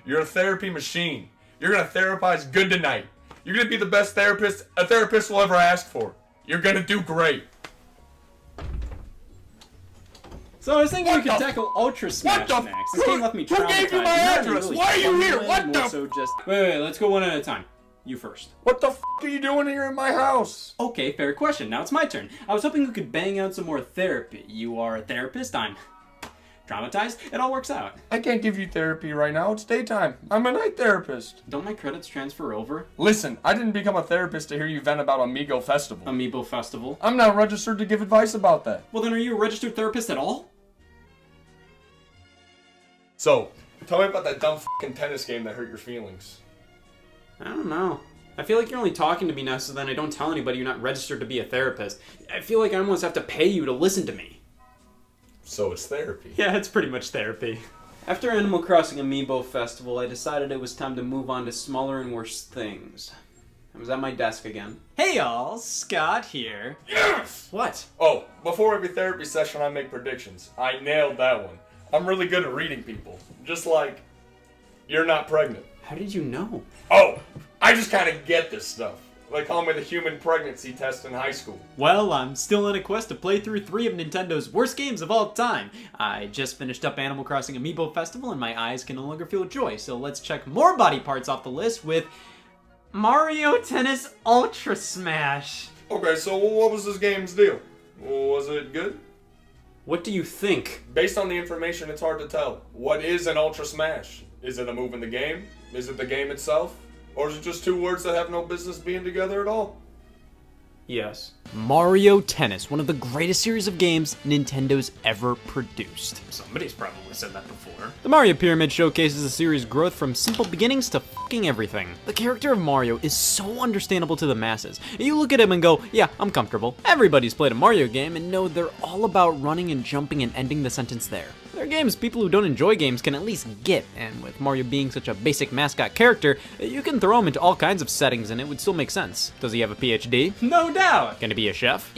You're a therapy machine. You're gonna therapize good tonight. You're gonna be the best therapist a therapist will ever ask for. You're gonna do great. So I was thinking we could tackle Ultra Smash next. This game left me traumatized. Who gave you my address? Really Why are you here? What the? So just wait, let's go one at a time. You first. What the f are you doing here in my house? Okay, fair question. Now it's my turn. I was hoping we could bang out some more therapy. You are a therapist. I'm traumatized. It all works out. I can't give you therapy right now. It's daytime. I'm a night therapist. Don't my credits transfer over? Listen, I didn't become a therapist to hear you vent about Amiibo Festival. Amiibo Festival? I'm not registered to give advice about that. Well, then are you a registered therapist at all? So, tell me about that dumb f***ing tennis game that hurt your feelings. I don't know. I feel like you're only talking to me now so then I don't tell anybody you're not registered to be a therapist. I feel like I almost have to pay you to listen to me. So it's therapy. Yeah, it's pretty much therapy. After Animal Crossing Amiibo Festival, I decided it was time to move on to smaller and worse things. I was at my desk again. Hey y'all, Scott here. Yes! What? Oh, before every therapy session I make predictions. I nailed that one. I'm really good at reading people. Just like, you're not pregnant. How did you know? Oh, I just kind of get this stuff. They call me the human pregnancy test in high school. Well, I'm still on a quest to play through 3 of Nintendo's worst games of all time. I just finished up Animal Crossing Amiibo Festival and my eyes can no longer feel joy, so let's check more body parts off the list with Mario Tennis Ultra Smash. Okay, so what was this game's deal? Was it good? What do you think? Based on the information, it's hard to tell. What is an Ultra Smash? Is it a move in the game? Is it the game itself? Or is it just two words that have no business being together at all? Yes. Mario Tennis, one of the greatest series of games Nintendo's ever produced. Somebody's probably said that before. The Mario Pyramid showcases the series' growth from simple beginnings to fucking everything. The character of Mario is so understandable to the masses. You look at him and go, yeah, I'm comfortable. Everybody's played a Mario game and know they're all about running and jumping and ending the sentence there. They're games people who don't enjoy games can at least get, and with Mario being such a basic mascot character, you can throw him into all kinds of settings and it would still make sense. Does he have a PhD? No doubt! Gonna be a chef?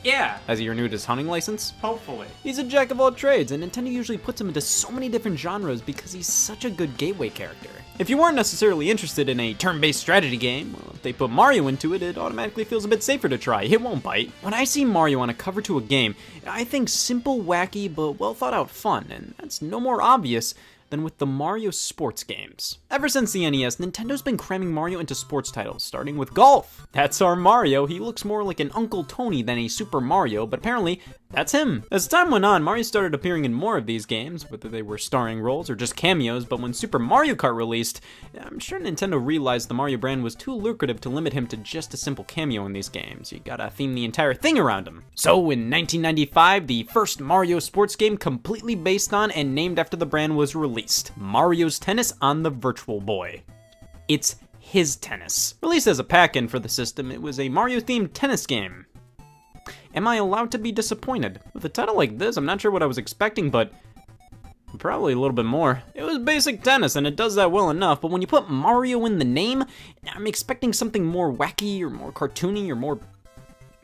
Yeah. Has he renewed his hunting license? Hopefully. He's a jack of all trades, and Nintendo usually puts him into so many different genres because he's such a good gateway character. If you weren't necessarily interested in a turn-based strategy game, well, if they put Mario into it, it automatically feels a bit safer to try. It won't bite. When I see Mario on a cover to a game, I think simple, wacky, but well thought out fun, and that's no more obvious than with the Mario sports games. Ever since the NES, Nintendo's been cramming Mario into sports titles, starting with golf. That's our Mario. He looks more like an Uncle Tony than a Super Mario, but apparently that's him. As time went on, Mario started appearing in more of these games, whether they were starring roles or just cameos, but when Super Mario Kart released, I'm sure Nintendo realized the Mario brand was too lucrative to limit him to just a simple cameo in these games. You gotta theme the entire thing around him. So in 1995, the first Mario sports game completely based on and named after the brand was released, Mario's Tennis on the Virtual Boy. It's his tennis. Released as a pack-in for the system, it was a Mario-themed tennis game. Am I allowed to be disappointed? With a title like this, I'm not sure what I was expecting, but probably a little bit more. It was basic tennis, and it does that well enough, but when you put Mario in the name, I'm expecting something more wacky, or more cartoony, or more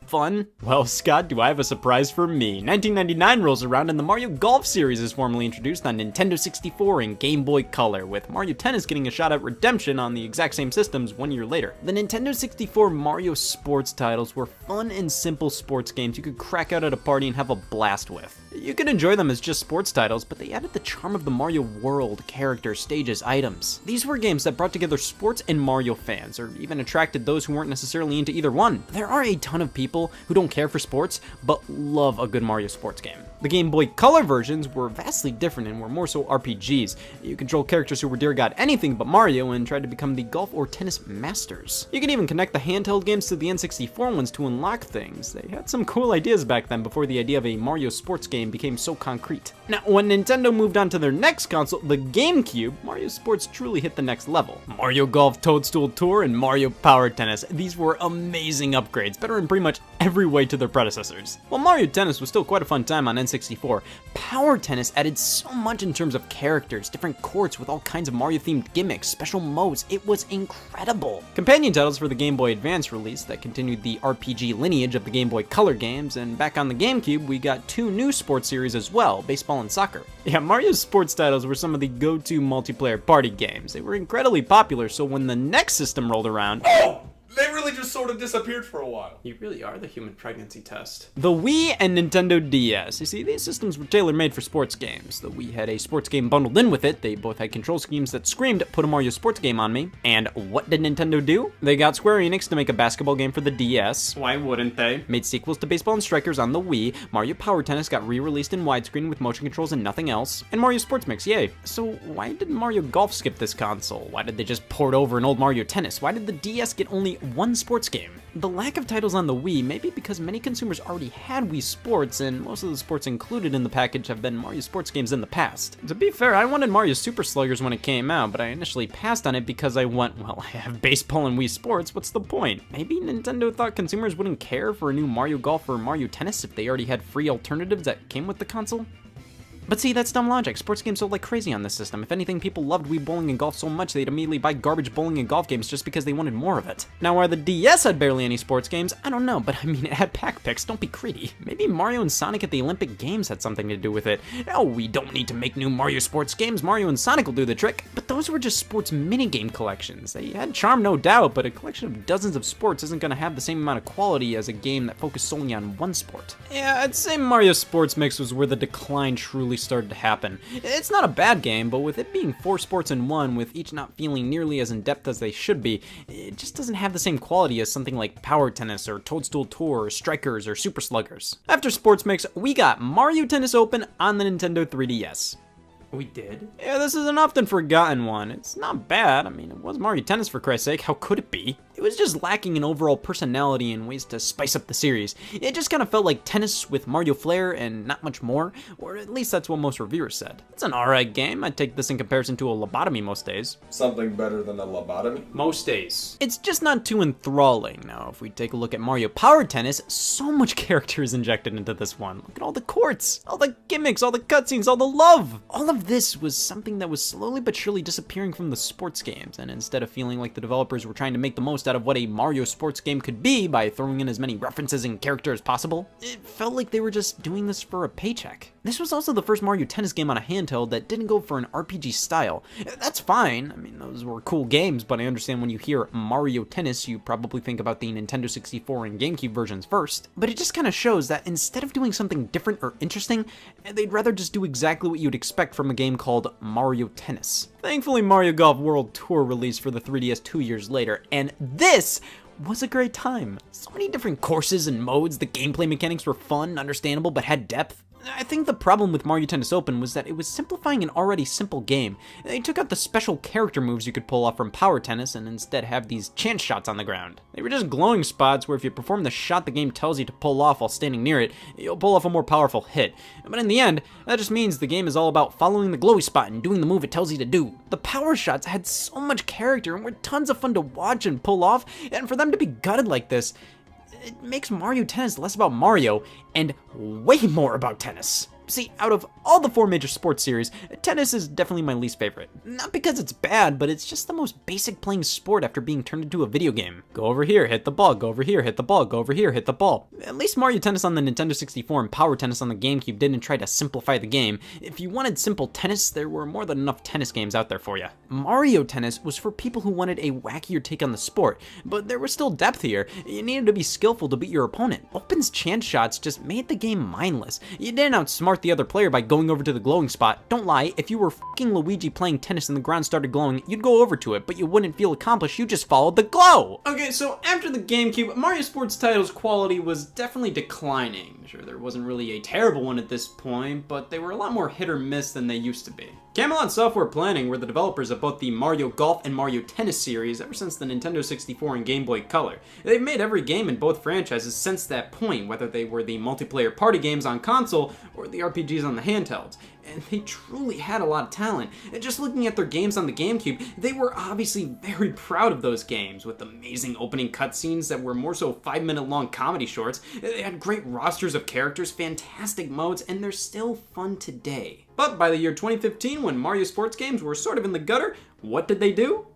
fun. Well, Scott, do I have a surprise for me? 1999 rolls around and the Mario Golf series is formally introduced on Nintendo 64 and Game Boy Color, with Mario Tennis getting a shot at redemption on the exact same systems 1 year later. The Nintendo 64 Mario sports titles were fun and simple sports games you could crack out at a party and have a blast with. You could enjoy them as just sports titles, but they added the charm of the Mario world, characters, stages, items. These were games that brought together sports and Mario fans, or even attracted those who weren't necessarily into either one. There are a ton of people who don't care for sports, but love a good Mario sports game. The Game Boy Color versions were vastly different and were more so RPGs. You control characters who were dear god anything but Mario and tried to become the golf or tennis masters. You could even connect the handheld games to the N64 ones to unlock things. They had some cool ideas back then before the idea of a Mario sports game became so concrete. Now, when Nintendo moved on to their next console, the GameCube, Mario Sports truly hit the next level. Mario Golf Toadstool Tour and Mario Power Tennis, these were amazing upgrades, better in pretty much every way to their predecessors. While Mario Tennis was still quite a fun time on N64. Power Tennis added so much in terms of characters, different courts with all kinds of Mario-themed gimmicks, special modes. It was incredible. Companion titles for the Game Boy Advance release that continued the RPG lineage of the Game Boy Color games, and back on the GameCube, we got 2 new sports series as well, baseball and soccer. Yeah, Mario's sports titles were some of the go-to multiplayer party games. They were incredibly popular, so when the next system rolled around... Oh! They really just sort of disappeared for a while. You really are the human pregnancy test. The Wii and Nintendo DS. You see, these systems were tailor-made for sports games. The Wii had a sports game bundled in with it. They both had control schemes that screamed, "Put a Mario sports game on me." And what did Nintendo do? They got Square Enix to make a basketball game for the DS. Why wouldn't they? Made sequels to Baseball and Strikers on the Wii. Mario Power Tennis got re-released in widescreen with motion controls and nothing else. And Mario Sports Mix, yay. So why did Mario Golf skip this console? Why did they just port over an old Mario Tennis? Why did the DS get only one sports game? The lack of titles on the Wii may be because many consumers already had Wii Sports, and most of the sports included in the package have been Mario Sports games in the past. To be fair, I wanted Mario Super Sluggers when it came out, but I initially passed on it because I went, well, I have baseball and Wii Sports, what's the point? Maybe Nintendo thought consumers wouldn't care for a new Mario Golf or Mario Tennis if they already had free alternatives that came with the console? But see, that's dumb logic. Sports games sold like crazy on this system. If anything, people loved Wii Bowling and Golf so much they'd immediately buy garbage bowling and golf games just because they wanted more of it. Now, why the DS had barely any sports games, I don't know, but I mean, it had pack picks, don't be greedy. Maybe Mario and Sonic at the Olympic Games had something to do with it. No, we don't need to make new Mario sports games, Mario and Sonic will do the trick. But those were just sports minigame collections. They had charm, no doubt, but a collection of dozens of sports isn't gonna have the same amount of quality as a game that focused solely on one sport. Yeah, I'd say Mario Sports Mix was where the decline truly started to happen. It's not a bad game, but with it being 4 sports in one, with each not feeling nearly as in-depth as they should be, it just doesn't have the same quality as something like Power Tennis or Toadstool Tour or Strikers or Super Sluggers. After Sports Mix, we got Mario Tennis Open on the Nintendo 3DS. We did? Yeah, this is an often forgotten one. It's not bad. I mean, it was Mario Tennis for Christ's sake. How could it be? It was just lacking in overall personality and ways to spice up the series. It just kind of felt like tennis with Mario flair and not much more, or at least that's what most reviewers said. It's an alright game. I'd take this in comparison to a lobotomy most days. Something better than a lobotomy? Most days. It's just not too enthralling. Now, if we take a look at Mario Power Tennis, so much character is injected into this one. Look at all the courts, all the gimmicks, all the cutscenes, all the love. All of this was something that was slowly but surely disappearing from the sports games, and instead of feeling like the developers were trying to make the most out of what a Mario sports game could be by throwing in as many references and characters as possible, it felt like they were just doing this for a paycheck. This was also the first Mario Tennis game on a handheld that didn't go for an RPG style. That's fine, I mean, those were cool games, but I understand when you hear Mario Tennis, you probably think about the Nintendo 64 and GameCube versions first. But it just kind of shows that instead of doing something different or interesting, they'd rather just do exactly what you'd expect from a game called Mario Tennis. Thankfully, Mario Golf World Tour released for the 3DS 2 years later, and this was a great time. So many different courses and modes, the gameplay mechanics were fun, understandable, but had depth. I think the problem with Mario Tennis Open was that it was simplifying an already simple game. They took out the special character moves you could pull off from Power Tennis and instead have these chance shots on the ground. They were just glowing spots where if you perform the shot the game tells you to pull off while standing near it, you'll pull off a more powerful hit. But in the end, that just means the game is all about following the glowy spot and doing the move it tells you to do. The power shots had so much character and were tons of fun to watch and pull off, and for them to be gutted like this, it makes Mario Tennis less about Mario and way more about tennis. See, out of all the 4 major sports series, tennis is definitely my least favorite. Not because it's bad, but it's just the most basic playing sport after being turned into a video game. Go over here, hit the ball, go over here, hit the ball, go over here, hit the ball. At least Mario Tennis on the Nintendo 64 and Power Tennis on the GameCube didn't try to simplify the game. If you wanted simple tennis, there were more than enough tennis games out there for you. Mario Tennis was for people who wanted a wackier take on the sport, but there was still depth here. You needed to be skillful to beat your opponent. Open's chance shots just made the game mindless. You didn't outsmart the other player by going over to the glowing spot. Don't lie, if you were fucking Luigi playing tennis and the ground started glowing, you'd go over to it, but you wouldn't feel accomplished, you just followed the glow! Okay, so after the GameCube, Mario Sports titles quality was definitely declining. Sure, there wasn't really a terrible one at this point, but they were a lot more hit or miss than they used to be. Camelot Software Planning were the developers of both the Mario Golf and Mario Tennis series ever since the Nintendo 64 and Game Boy Color. They've made every game in both franchises since that point, whether they were the multiplayer party games on console or the JRPGs on the handhelds, and they truly had a lot of talent. And just looking at their games on the GameCube, they were obviously very proud of those games, with amazing opening cutscenes that were more so 5-minute long comedy shorts. They had great rosters of characters, fantastic modes, and they're still fun today. But by the year 2015, when Mario sports games were sort of in the gutter, what did they do?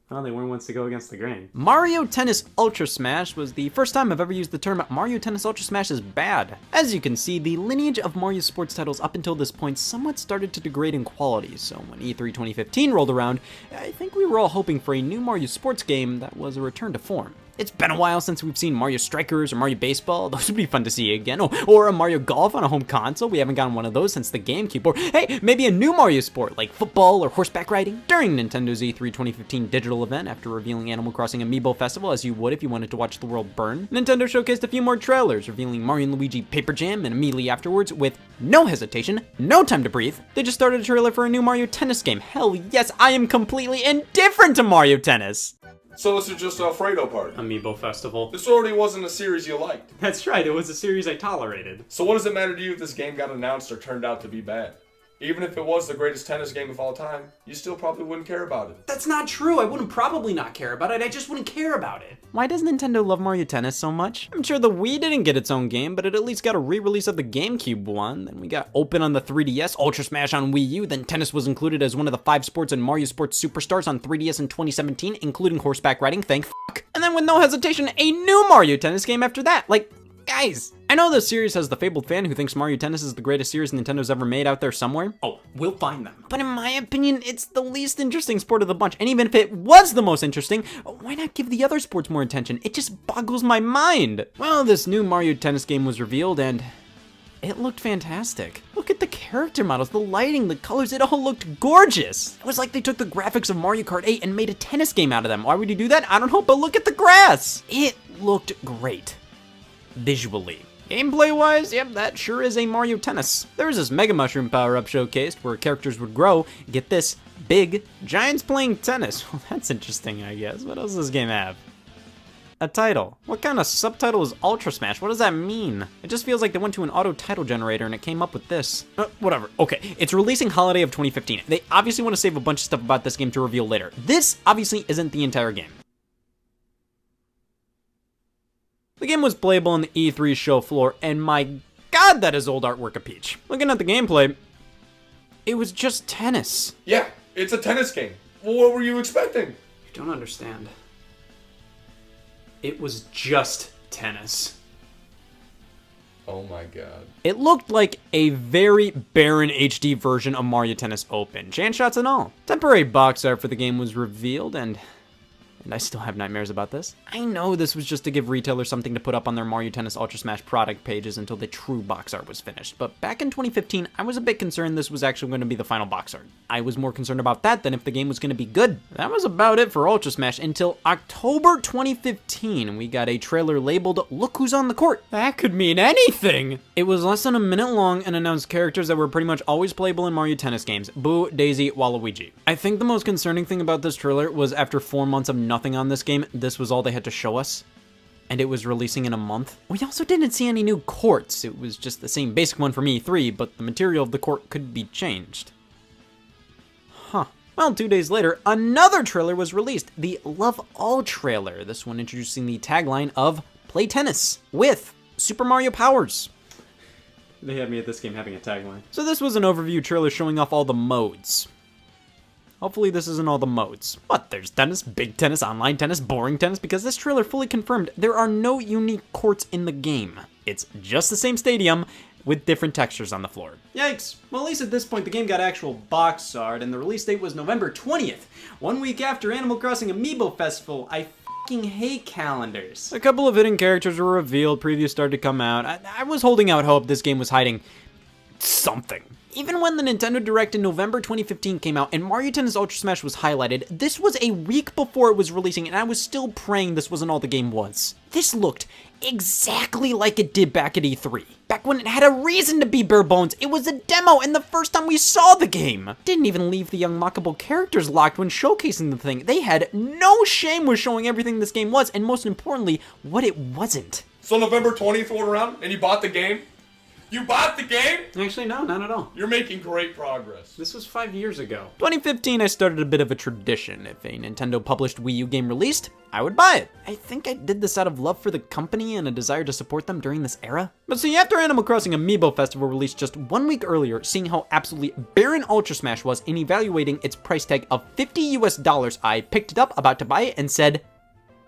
Well, they weren't ones to go against the grain. Mario Tennis Ultra Smash was the first time I've ever used the term Mario Tennis Ultra Smash is bad. As you can see, the lineage of Mario sports titles up until this point somewhat started to degrade in quality, so when E3 2015 rolled around, I think we were all hoping for a new Mario sports game that was a return to form. It's been a while since we've seen Mario Strikers or Mario Baseball. Those would be fun to see again. Or a Mario Golf on a home console. We haven't gotten one of those since the GameCube. Or, hey, maybe a new Mario sport like football or horseback riding. During Nintendo's E3 2015 digital event, after revealing Animal Crossing Amiibo Festival, as you would if you wanted to watch the world burn, Nintendo showcased a few more trailers, revealing Mario and Luigi Paper Jam, and immediately afterwards, with no hesitation, no time to breathe, they just started a trailer for a new Mario Tennis game. Hell yes, I am completely indifferent to Mario Tennis! So this is just a Alfredo party. Amiibo Festival. This already wasn't a series you liked. That's right, it was a series I tolerated. So what does it matter to you if this game got announced or turned out to be bad? Even if it was the greatest tennis game of all time, you still probably wouldn't care about it. That's not true. I wouldn't probably not care about it. I just wouldn't care about it. Why does Nintendo love Mario Tennis so much? I'm sure the Wii didn't get its own game, but it at least got a re-release of the GameCube one. Then we got Open on the 3DS, Ultra Smash on Wii U, then tennis was included as one of the 5 sports in Mario Sports Superstars on 3DS in 2017, including horseback riding, thank fuck. And then with no hesitation, a new Mario Tennis game after that. Like, guys, I know this series has the fabled fan who thinks Mario Tennis is the greatest series Nintendo's ever made out there somewhere. Oh, we'll find them. But in my opinion, it's the least interesting sport of the bunch. And even if it was the most interesting, why not give the other sports more attention? It just boggles my mind. Well, this new Mario Tennis game was revealed and it looked fantastic. Look at the character models, the lighting, the colors, it all looked gorgeous. It was like they took the graphics of Mario Kart 8 and made a tennis game out of them. Why would you do that? I don't know, but look at the grass. It looked great. Visually. Gameplay-wise, yep, that sure is a Mario Tennis. There was this Mega Mushroom power-up showcased where characters would grow, get this, big, giants playing tennis. Well, that's interesting, I guess. What else does this game have? A title. What kind of subtitle is Ultra Smash? What does that mean? It just feels like they went to an auto title generator and it came up with this. Whatever. Okay, it's releasing holiday of 2015. They obviously want to save a bunch of stuff about this game to reveal later. This obviously isn't the entire game. The game was playable on the E3 show floor, and my god, that is old artwork of Peach. Looking at the gameplay, it was just tennis. Yeah, it's a tennis game. Well, what were you expecting? You don't understand. It was just tennis. Oh my god. It looked like a very barren HD version of Mario Tennis Open, chance shots and all. Temporary box art for the game was revealed, and I still have nightmares about this. I know this was just to give retailers something to put up on their Mario Tennis Ultra Smash product pages until the true box art was finished, but back in 2015, I was a bit concerned this was actually going to be the final box art. I was more concerned about that than if the game was going to be good. That was about it for Ultra Smash until October 2015. We got a trailer labeled, "Look Who's on the Court." That could mean anything! It was less than a minute long and announced characters that were pretty much always playable in Mario Tennis games. Boo, Daisy, Waluigi. I think the most concerning thing about this trailer was after 4 months of nothing on this game, this was all they had to show us, and it was releasing in a month. We also didn't see any new courts. It was just the same basic one from E3, but the material of the court could be changed. Huh. Well, 2 days later, another trailer was released, the Love All trailer. This one introducing the tagline of "Play Tennis with Super Mario Powers." They had me at this game having a tagline. So this was an overview trailer showing off all the modes. Hopefully this isn't all the modes. What, there's tennis, big tennis, online tennis, boring tennis? Because this trailer fully confirmed there are no unique courts in the game. It's just the same stadium with different textures on the floor. Yikes. Well, at least at this point the game got actual box art and the release date was November 20th, 1 week after Animal Crossing Amiibo Festival. I fucking hate calendars. A couple of hidden characters were revealed, previews started to come out. I was holding out hope this game was hiding something. Even when the Nintendo Direct in November 2015 came out and Mario Tennis Ultra Smash was highlighted, this was a week before it was releasing and I was still praying this wasn't all the game was. This looked exactly like it did back at E3. Back when it had a reason to be bare bones, it was a demo and the first time we saw the game. Didn't even leave the unlockable characters locked when showcasing the thing. They had no shame with showing everything this game was and most importantly, what it wasn't. So November 20th rolled around and you bought the game? You bought the game? Actually, no, not at all. You're making great progress. This was 5 years ago. 2015, I started a bit of a tradition. If a Nintendo published Wii U game released, I would buy it. I think I did this out of love for the company and a desire to support them during this era. But see, after Animal Crossing Amiibo Festival released just 1 week earlier, seeing how absolutely barren Ultra Smash was and evaluating its price tag of $50 US, I picked it up, about to buy it, and said,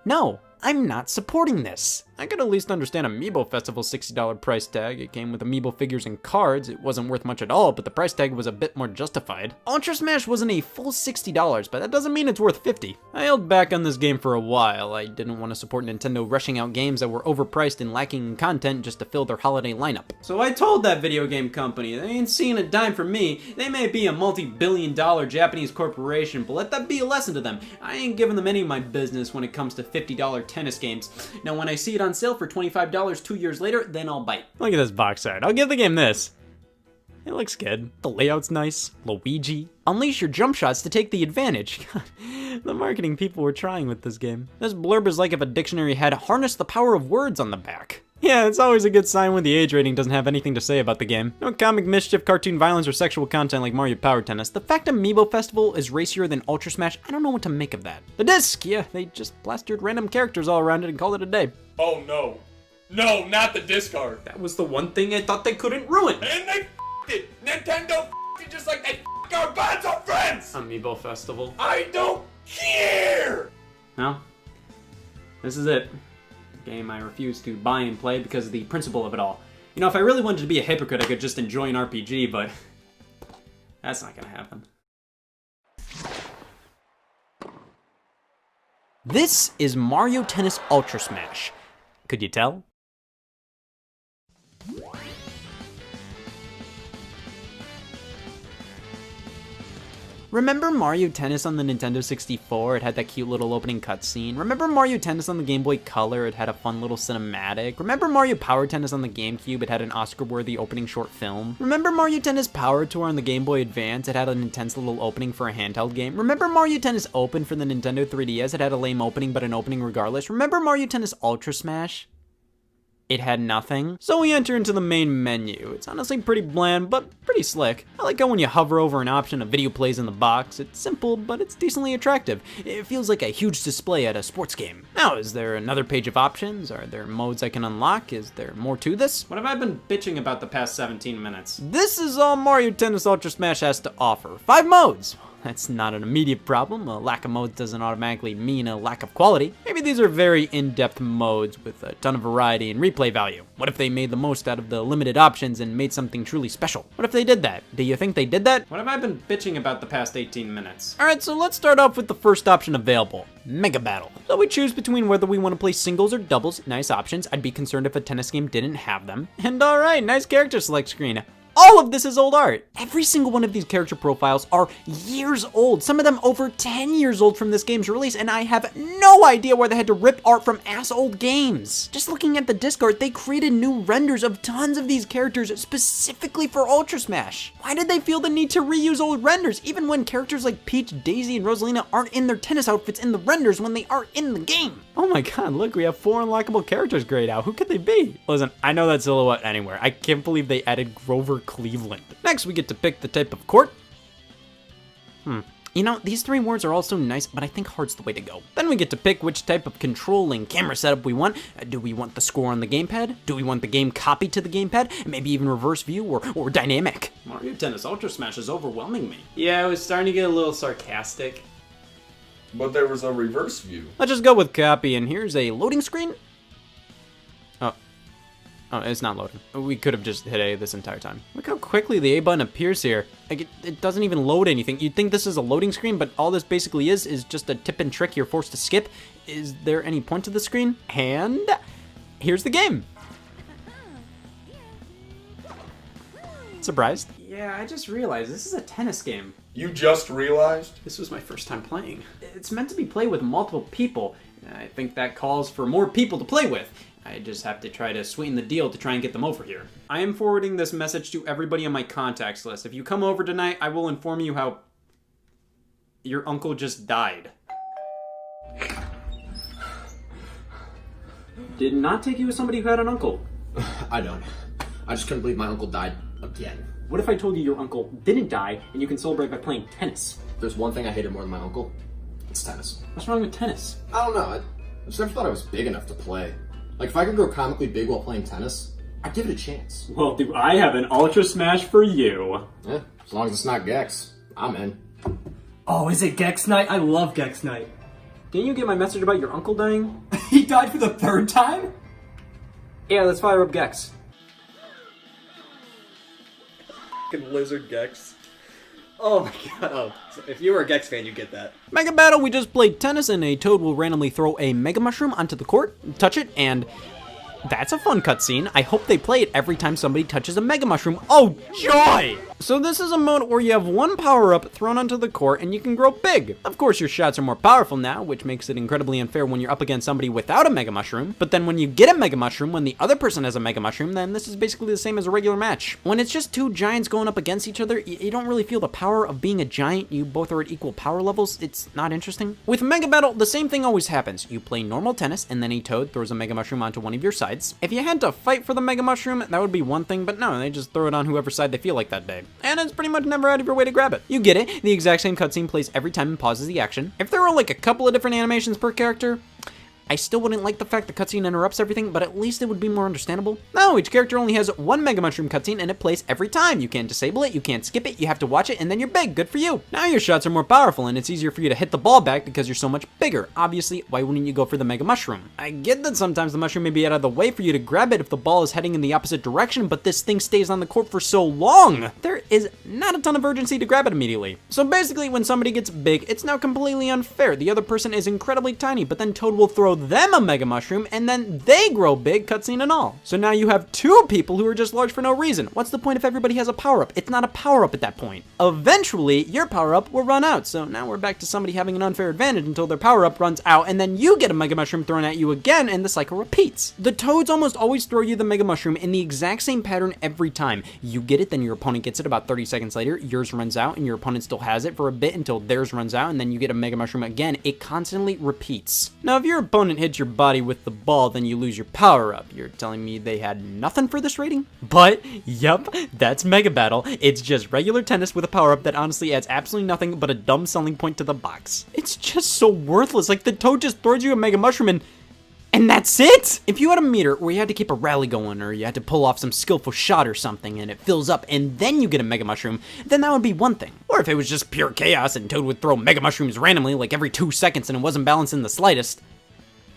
no, I'm not supporting this. I could at least understand Amiibo Festival's $60 price tag. It came with Amiibo figures and cards. It wasn't worth much at all, but the price tag was a bit more justified. Ultra Smash wasn't a full $60, but that doesn't mean it's worth $50. I held back on this game for a while. I didn't want to support Nintendo rushing out games that were overpriced and lacking in content just to fill their holiday lineup. So I told that video game company, they ain't seeing a dime from me. They may be a multi-billion-dollar Japanese corporation, but let that be a lesson to them. I ain't giving them any of my business when it comes to $50 tennis games. Now when I see it on sale for $25 2 years later, then I'll bite. Look at this box art. I'll give the game this. It looks good. The layout's nice. Luigi. Unleash your jump shots to take the advantage. The marketing people were trying with this game. This blurb is like if a dictionary had harnessed the power of words on the back. Yeah, it's always a good sign when the age rating doesn't have anything to say about the game. No comic mischief, cartoon violence, or sexual content like Mario Power Tennis. The fact Amiibo Festival is racier than Ultra Smash, I don't know what to make of that. The disc, yeah, they just plastered random characters all around it and called it a day. Oh no. No, not the disc art. That was the one thing I thought they couldn't ruin. And they f***ed it. Nintendo f***ed it just like they f***ed our bands of friends. Amiibo Festival. I don't care. Well, this is it. Game I refuse to buy and play because of the principle of it all. You know, if I really wanted to be a hypocrite, I could just enjoy an RPG, but that's not gonna happen. This is Mario Tennis Ultra Smash. Could you tell? Remember Mario Tennis on the Nintendo 64? It had that cute little opening cutscene. Remember Mario Tennis on the Game Boy Color? It had a fun little cinematic. Remember Mario Power Tennis on the GameCube? It had an Oscar-worthy opening short film. Remember Mario Tennis Power Tour on the Game Boy Advance? It had an intense little opening for a handheld game. Remember Mario Tennis Open for the Nintendo 3DS? It had a lame opening, but an opening regardless. Remember Mario Tennis Ultra Smash? It had nothing. So we enter into the main menu. It's honestly pretty bland, but pretty slick. I like how when you hover over an option, a video plays in the box. It's simple, but it's decently attractive. It feels like a huge display at a sports game. Now, is there another page of options? Are there modes I can unlock? Is there more to this? What have I been bitching about the past 17 minutes? This is all Mario Tennis Ultra Smash has to offer. 5 modes. That's not an immediate problem. A lack of modes doesn't automatically mean a lack of quality. Maybe these are very in-depth modes with a ton of variety and replay value. What if they made the most out of the limited options and made something truly special? What if they did that? Do you think they did that? What have I been bitching about the past 18 minutes? Alright, so let's start off with the first option available. Mega Battle. So we choose between whether we want to play singles or doubles. Nice options. I'd be concerned if a tennis game didn't have them. And alright, nice character select screen. All of this is old art. Every single one of these character profiles are years old, some of them over 10 years old from this game's release, and I have no idea why they had to rip art from ass-old games. Just looking at the disc art, they created new renders of tons of these characters specifically for Ultra Smash. Why did they feel the need to reuse old renders, even when characters like Peach, Daisy, and Rosalina aren't in their tennis outfits in the renders when they are in the game? Oh my god, look, we have 4 unlockable characters grayed out. Who could they be? Listen, I know that silhouette anywhere. I can't believe they added Grover Cleveland. Next, we get to pick the type of court. You know, these 3 words are all so nice, but I think hard's the way to go. Then we get to pick which type of control and camera setup we want. Do we want the score on the gamepad? Do we want the game copied to the gamepad? Maybe even reverse view or dynamic? Mario Tennis Ultra Smash is overwhelming me. Yeah, I was starting to get a little sarcastic. But there was a reverse view. Let's just go with copy, and here's a loading screen. Oh, it's not loading. We could have just hit A this entire time. Look how quickly the A button appears here. Like, it doesn't even load anything. You'd think this is a loading screen, but all this basically is just a tip and trick you're forced to skip. Is there any point to the screen? And here's the game. Surprised? Yeah, I just realized this is a tennis game. You just realized? This was my first time playing. It's meant to be played with multiple people. I think that calls for more people to play with. I just have to try to sweeten the deal to try and get them over here. I am forwarding this message to everybody on my contacts list. If you come over tonight, I will inform you how your uncle just died. Did not take you as somebody who had an uncle. I don't. I just couldn't believe my uncle died again. What if I told you your uncle didn't die and you can celebrate by playing tennis? If there's one thing I hated more than my uncle, it's tennis. What's wrong with tennis? I don't know. I just never thought I was big enough to play. Like, if I could grow comically big while playing tennis, I'd give it a chance. Well, do I have an Ultra Smash for you. As long as it's not Gex, I'm in. Oh, is it Gex Night? I love Gex Night. Didn't you get my message about your uncle dying? He died for the 3rd time? Yeah, let's fire up Gex. Lizard Gex. Oh my god. Oh, so if you were a Gex fan, you get that. Mega Battle, we just played tennis and a Toad will randomly throw a Mega Mushroom onto the court, touch it, and that's a fun cutscene. I hope they play it every time somebody touches a Mega Mushroom. Oh, joy! So this is a mode where you have one power-up thrown onto the court and you can grow big. Of course, your shots are more powerful now, which makes it incredibly unfair when you're up against somebody without a Mega Mushroom. But then when you get a Mega Mushroom, when the other person has a Mega Mushroom, then this is basically the same as a regular match. When it's just two giants going up against each other, you don't really feel the power of being a giant. You both are at equal power levels. It's not interesting. With Mega Battle, the same thing always happens. You play normal tennis, and then a Toad throws a Mega Mushroom onto one of your sides. If you had to fight for the Mega Mushroom, that would be one thing, but no, they just throw it on whoever side they feel like that day. And it's pretty much never out of your way to grab it. You get it, the exact same cutscene plays every time and pauses the action. If there were like a couple of different animations per character, I still wouldn't like the fact the cutscene interrupts everything, but at least it would be more understandable. No, each character only has one Mega Mushroom cutscene and it plays every time. You can't disable it, you can't skip it, you have to watch it, and then you're big. Good for you. Now your shots are more powerful and it's easier for you to hit the ball back because you're so much bigger. Obviously, why wouldn't you go for the Mega Mushroom? I get that sometimes the mushroom may be out of the way for you to grab it if the ball is heading in the opposite direction, but this thing stays on the court for so long. There is not a ton of urgency to grab it immediately. So basically, when somebody gets big, it's now completely unfair. The other person is incredibly tiny, but then Toad will throw them a Mega Mushroom and then they grow big, cutscene and all. So now you have two people who are just large for no reason. What's the point if everybody has a power-up? It's not a power-up at that point. Eventually, your power-up will run out. So now we're back to somebody having an unfair advantage until their power-up runs out, and then you get a Mega Mushroom thrown at you again, and the cycle repeats. The Toads almost always throw you the Mega Mushroom in the exact same pattern every time. You get it, then your opponent gets it about 30 seconds later, yours runs out, and your opponent still has it for a bit until theirs runs out, and then you get a Mega Mushroom again. It constantly repeats. Now, if your opponent hits your body with the ball, then you lose your power-up. You're telling me they had nothing for this rating? But, yep, that's Mega Battle. It's just regular tennis with a power-up that honestly adds absolutely nothing but a dumb selling point to the box. It's just so worthless. Like, the Toad just throws you a Mega Mushroom and that's it! If you had a meter where you had to keep a rally going or you had to pull off some skillful shot or something and it fills up and then you get a Mega Mushroom, then that would be one thing. Or if it was just pure chaos and Toad would throw Mega Mushrooms randomly like every 2 seconds and it wasn't balanced in the slightest.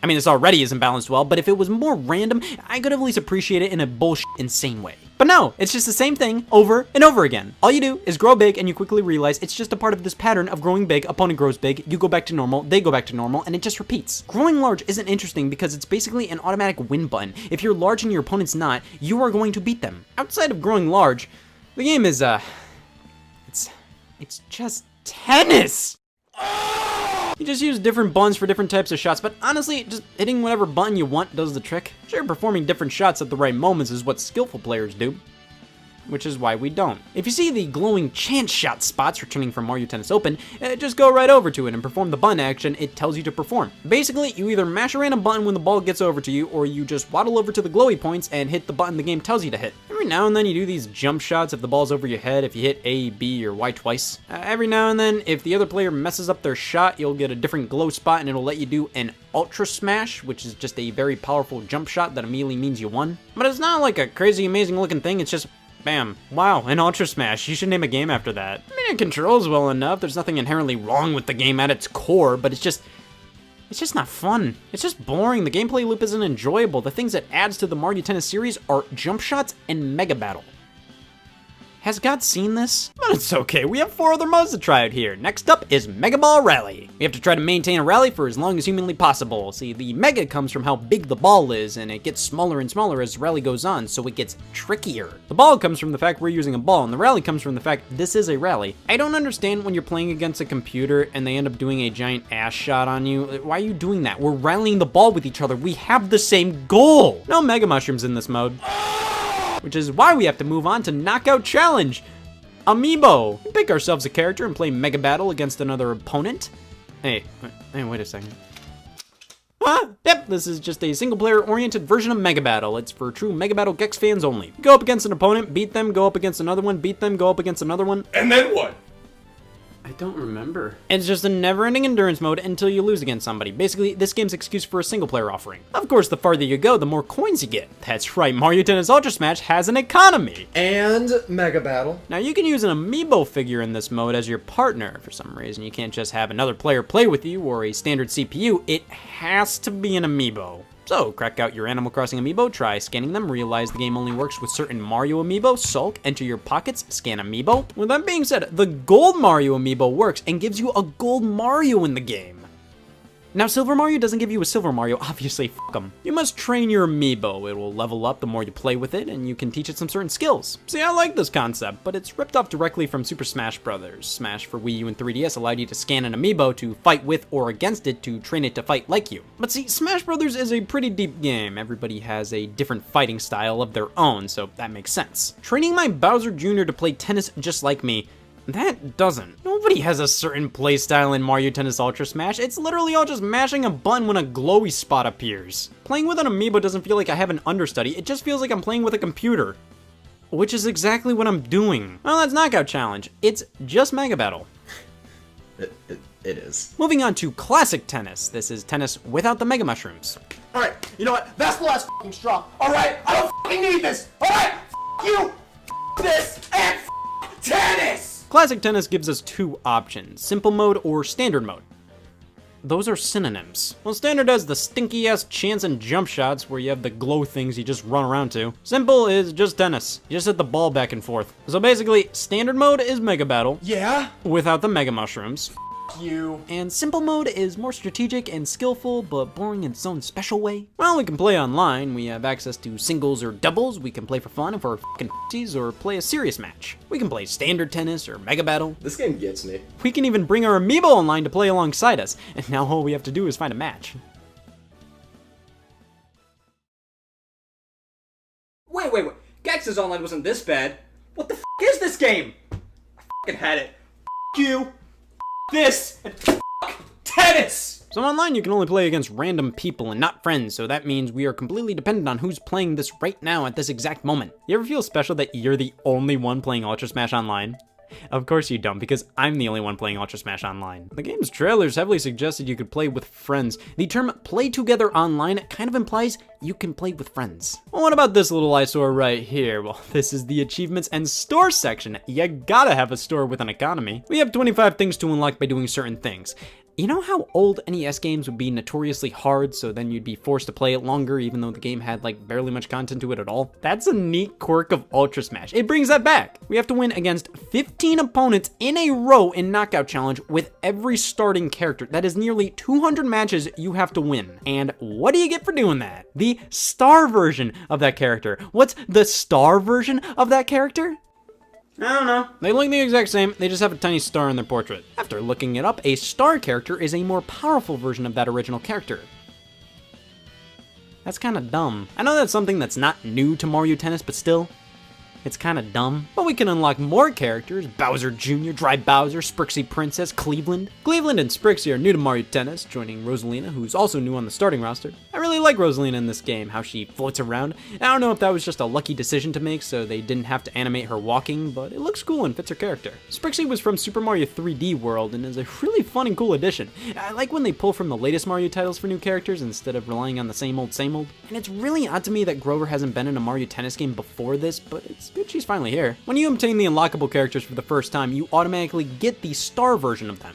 I mean, this already isn't balanced well, but if it was more random, I could at least appreciate it in a bullshit insane way. But no, it's just the same thing over and over again. All you do is grow big and you quickly realize it's just a part of this pattern of growing big, opponent grows big, you go back to normal, they go back to normal, and it just repeats. Growing large isn't interesting because it's basically an automatic win button. If you're large and your opponent's not, you are going to beat them. Outside of growing large, the game is, it's just tennis! You just use different buttons for different types of shots, but honestly, just hitting whatever button you want does the trick. Sure, performing different shots at the right moments is what skillful players do, which is why we don't. If you see the glowing chance shot spots returning from Mario Tennis Open, just go right over to it and perform the button action it tells you to perform. Basically, you either mash a random button when the ball gets over to you, or you just waddle over to the glowy points and hit the button the game tells you to hit. Every now and then you do these jump shots if the ball's over your head, if you hit A, B, or Y twice. Every now and then, if the other player messes up their shot, you'll get a different glow spot and it'll let you do an Ultra Smash, which is just a very powerful jump shot that immediately means you won. But it's not like a crazy amazing looking thing, it's just bam. Wow, an Ultra Smash. You should name a game after that. I mean, it controls well enough. There's nothing inherently wrong with the game at its core, but it's just not fun. It's just boring. The gameplay loop isn't enjoyable. The things that adds to the Mario Tennis series are jump shots and Mega Battle. Has God seen this? But it's okay, we have 4 other modes to try out here. Next up is Mega Ball Rally. We have to try to maintain a rally for as long as humanly possible. See, the Mega comes from how big the ball is, and it gets smaller and smaller as the rally goes on, so it gets trickier. The ball comes from the fact we're using a ball, and the rally comes from the fact this is a rally. I don't understand when you're playing against a computer and they end up doing a giant ass shot on you. Why are you doing that? We're rallying the ball with each other. We have the same goal. No Mega Mushrooms in this mode. Which is why we have to move on to Knockout Challenge. Amiibo. We pick ourselves a character and play Mega Battle against another opponent. Hey, wait a second. Huh? Yep, this is just a single-player-oriented version of Mega Battle. It's for true Mega Battle Gex fans only. Go up against an opponent, beat them, go up against another one, beat them, go up against another one. And then what? I don't remember. It's just a never-ending endurance mode until you lose against somebody. Basically, this game's excuse for a single-player offering. Of course, the farther you go, the more coins you get. That's right, Mario Tennis Ultra Smash has an economy. And Mega Battle. Now, you can use an amiibo figure in this mode as your partner. For some reason, you can't just have another player play with you or a standard CPU. It has to be an amiibo. So, crack out your Animal Crossing amiibo, try scanning them, realize the game only works with certain Mario amiibo, sulk, enter your pockets, scan amiibo. With that being said, the gold Mario amiibo works and gives you a gold Mario in the game. Now, Silver Mario doesn't give you a Silver Mario, obviously, f*** 'em. You must train your amiibo. It will level up the more you play with it, and you can teach it some certain skills. See, I like this concept, but it's ripped off directly from Super Smash Bros. Smash for Wii U and 3DS allowed you to scan an amiibo to fight with or against it to train it to fight like you. But see, Smash Bros. Is a pretty deep game. Everybody has a different fighting style of their own, so that makes sense. Training my Bowser Jr. to play tennis just like me, that doesn't. Nobody has a certain playstyle in Mario Tennis Ultra Smash. It's literally all just mashing a button when a glowy spot appears. Playing with an amiibo doesn't feel like I have an understudy, it just feels like I'm playing with a computer. Which is exactly what I'm doing. Well, that's Knockout Challenge. It's just Mega Battle. It is. Moving on to Classic Tennis. This is tennis without the Mega Mushrooms. Alright, you know what? That's the last fucking straw. Alright, I don't fucking need this. Alright, you, this, and tennis! Classic Tennis gives us two options, simple mode or standard mode. Those are synonyms. Well, standard has the stinky-ass chance and jump shots where you have the glow things you just run around to. Simple is just tennis. You just hit the ball back and forth. So basically, standard mode is Mega Battle. Yeah? Without the Mega Mushrooms. You. And simple mode is more strategic and skillful, but boring in its own special way. Well, we can play online, we have access to singles or doubles, we can play for fun if we're f***ing f***sies, or play a serious match. We can play standard tennis or Mega Battle. This game gets me. We can even bring our amiibo online to play alongside us, and now all we have to do is find a match. Wait. Gex's online wasn't this bad. What the f*** is this game? I f***ing had it. F*** you. This and tennis! So online you can only play against random people and not friends, so that means we are completely dependent on who's playing this right now at this exact moment. You ever feel special that you're the only one playing Ultra Smash Online? Of course you don't, because I'm the only one playing Ultra Smash Online. The game's trailers heavily suggested you could play with friends. The term play together online kind of implies you can play with friends. Well, what about this little eyesore right here? Well, this is the achievements and store section. You gotta have a store with an economy. We have 25 things to unlock by doing certain things. You know how old NES games would be notoriously hard, so then you'd be forced to play it longer even though the game had like barely much content to it at all? That's a neat quirk of Ultra Smash. It brings that back. We have to win against 15 opponents in a row in Knockout Challenge with every starting character. That is nearly 200 matches you have to win. And what do you get for doing that? The star version of that character. What's the star version of that character? I don't know. They look the exact same, they just have a tiny star in their portrait. After looking it up, a star character is a more powerful version of that original character. That's kinda dumb. I know that's something that's not new to Mario Tennis, but still, it's kinda dumb. But we can unlock more characters: Bowser Jr., Dry Bowser, Sprixie Princess, Cleveland. Cleveland and Sprixie are new to Mario Tennis, joining Rosalina, who's also new on the starting roster. I really like Rosalina in this game, how she floats around. I don't know if that was just a lucky decision to make, so they didn't have to animate her walking, but it looks cool and fits her character. Sprixie was from Super Mario 3D World and is a really fun and cool addition. I like when they pull from the latest Mario titles for new characters instead of relying on the same old. And it's really odd to me that Grover hasn't been in a Mario Tennis game before this, but it's good she's finally here. When you obtain the unlockable characters for the first time, you automatically get the star version of them,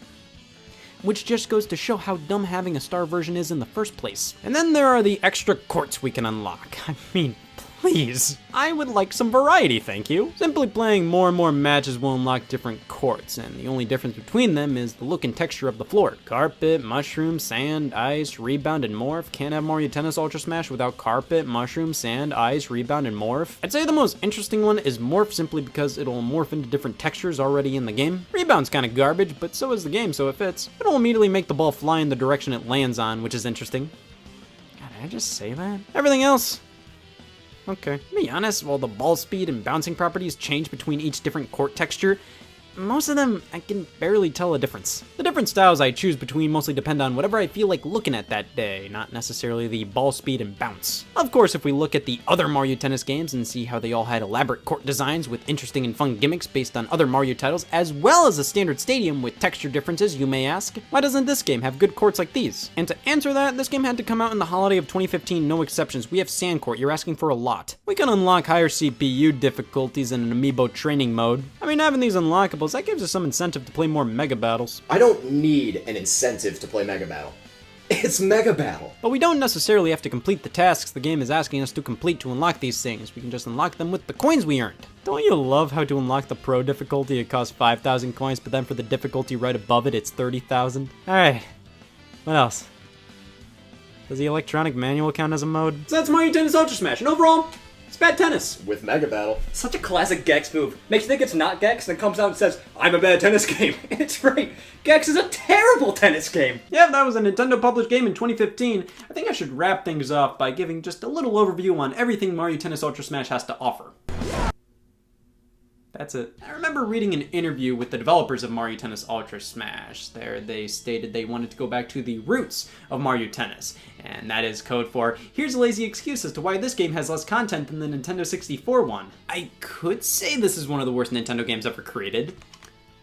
which just goes to show how dumb having a star version is in the first place. And then there are the extra courts we can unlock. I mean, please. I would like some variety, thank you. Simply playing more and more matches will unlock different courts, and the only difference between them is the look and texture of the floor. Carpet, mushroom, sand, ice, rebound, and morph. Can't have Mario Tennis Ultra Smash without carpet, mushroom, sand, ice, rebound, and morph. I'd say the most interesting one is morph, simply because it'll morph into different textures already in the game. Rebound's kinda garbage, but so is the game, so it fits. It'll immediately make the ball fly in the direction it lands on, which is interesting. God, did I just say that? Everything else? Okay. To be honest, while the ball speed and bouncing properties change between each different court texture, most of them, I can barely tell a difference. The different styles I choose between mostly depend on whatever I feel like looking at that day, not necessarily the ball speed and bounce. Of course, if we look at the other Mario Tennis games and see how they all had elaborate court designs with interesting and fun gimmicks based on other Mario titles, as well as a standard stadium with texture differences, you may ask, why doesn't this game have good courts like these? And to answer that, this game had to come out in the holiday of 2015, no exceptions. We have Sand Court, you're asking for a lot. We can unlock higher CPU difficulties in an amiibo training mode. I mean, having these unlockables, that gives us some incentive to play more Mega Battles. I don't need an incentive to play Mega Battle. It's Mega Battle. But we don't necessarily have to complete the tasks the game is asking us to complete to unlock these things. We can just unlock them with the coins we earned. Don't you love how to unlock the Pro difficulty it costs 5,000 coins, but then for the difficulty right above it, it's 30,000? Alright, what else? Does the electronic manual count as a mode? So that's Mario Tennis Ultra Smash, and overall, it's bad tennis. With Mega Battle. Such a classic Gex move. Makes you think it's not Gex, then comes out and says, I'm a bad tennis game. It's right. Gex is a terrible tennis game. Yeah, that was a Nintendo published game in 2015. I think I should wrap things off by giving just a little overview on everything Mario Tennis Ultra Smash has to offer. That's it. I remember reading an interview with the developers of Mario Tennis Ultra Smash. There they stated they wanted to go back to the roots of Mario Tennis, and that is code for, here's a lazy excuse as to why this game has less content than the Nintendo 64 one. I could say this is one of the worst Nintendo games ever created,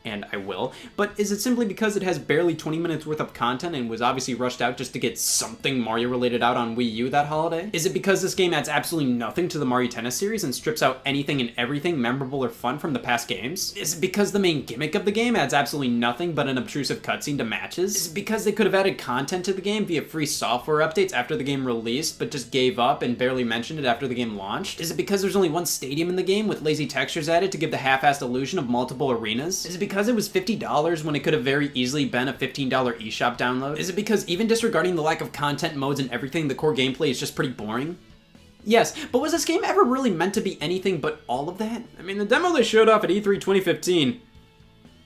and I will, but is it simply because it has barely 20 minutes worth of content and was obviously rushed out just to get something Mario related out on Wii U that holiday? Is it because this game adds absolutely nothing to the Mario Tennis series and strips out anything and everything memorable or fun from the past games? Is it because the main gimmick of the game adds absolutely nothing but an obtrusive cutscene to matches? Is it because they could have added content to the game via free software updates after the game released but just gave up and barely mentioned it after the game launched? Is it because there's only one stadium in the game with lazy textures added to give the half-assed illusion of multiple arenas? Is it because it was $50 when it could have very easily been a $15 eShop download? Is it because even disregarding the lack of content, modes, and everything, the core gameplay is just pretty boring? Yes, but was this game ever really meant to be anything but all of that? I mean, the demo they showed off at E3 2015,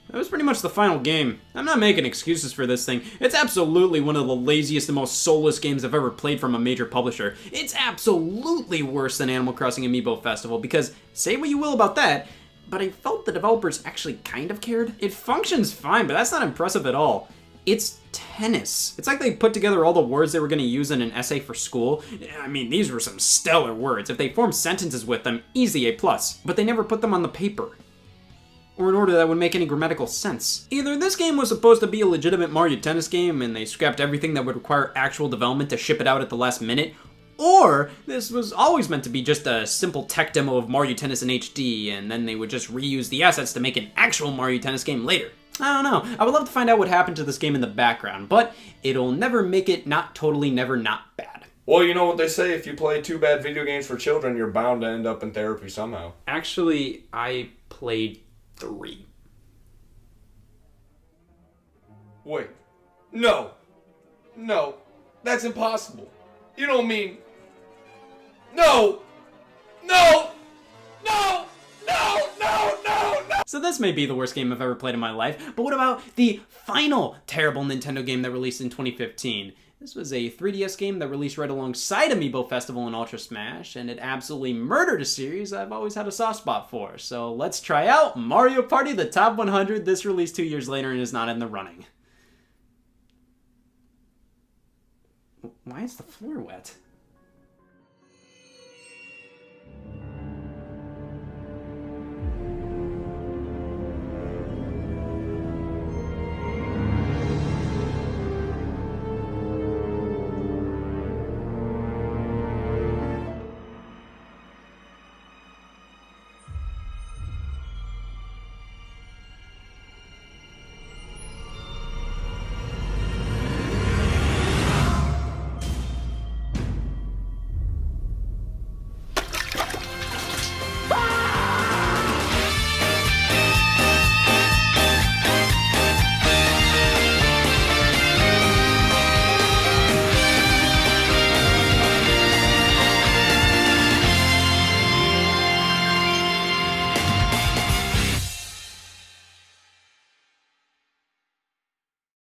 that was pretty much the final game. I'm not making excuses for this thing. It's absolutely one of the laziest and most soulless games I've ever played from a major publisher. It's absolutely worse than Animal Crossing Amiibo Festival, because say what you will about that, but I felt the developers actually kind of cared. It functions fine, but that's not impressive at all. It's tennis. It's like they put together all the words they were going to use in an essay for school. I mean, these were some stellar words. If they formed sentences with them, easy A+. But they never put them on the paper, or in order that would make any grammatical sense. Either this game was supposed to be a legitimate Mario Tennis game and they scrapped everything that would require actual development to ship it out at the last minute, or this was always meant to be just a simple tech demo of Mario Tennis in HD, and then they would just reuse the assets to make an actual Mario Tennis game later. I don't know. I would love to find out what happened to this game in the background, but it'll never make it not totally never not bad. Well, you know what they say, if you play too bad video games for children, you're bound to end up in therapy somehow. Actually, I played 3. Wait. No. No. That's impossible. You don't mean... No! No! No! No! No! No! No! So this may be the worst game I've ever played in my life, but what about the final terrible Nintendo game that released in 2015? This was a 3DS game that released right alongside Amiibo Festival and Ultra Smash, and it absolutely murdered a series I've always had a soft spot for. So let's try out Mario Party the Top 100. This released 2 years later and is not in the running. Why is the floor wet?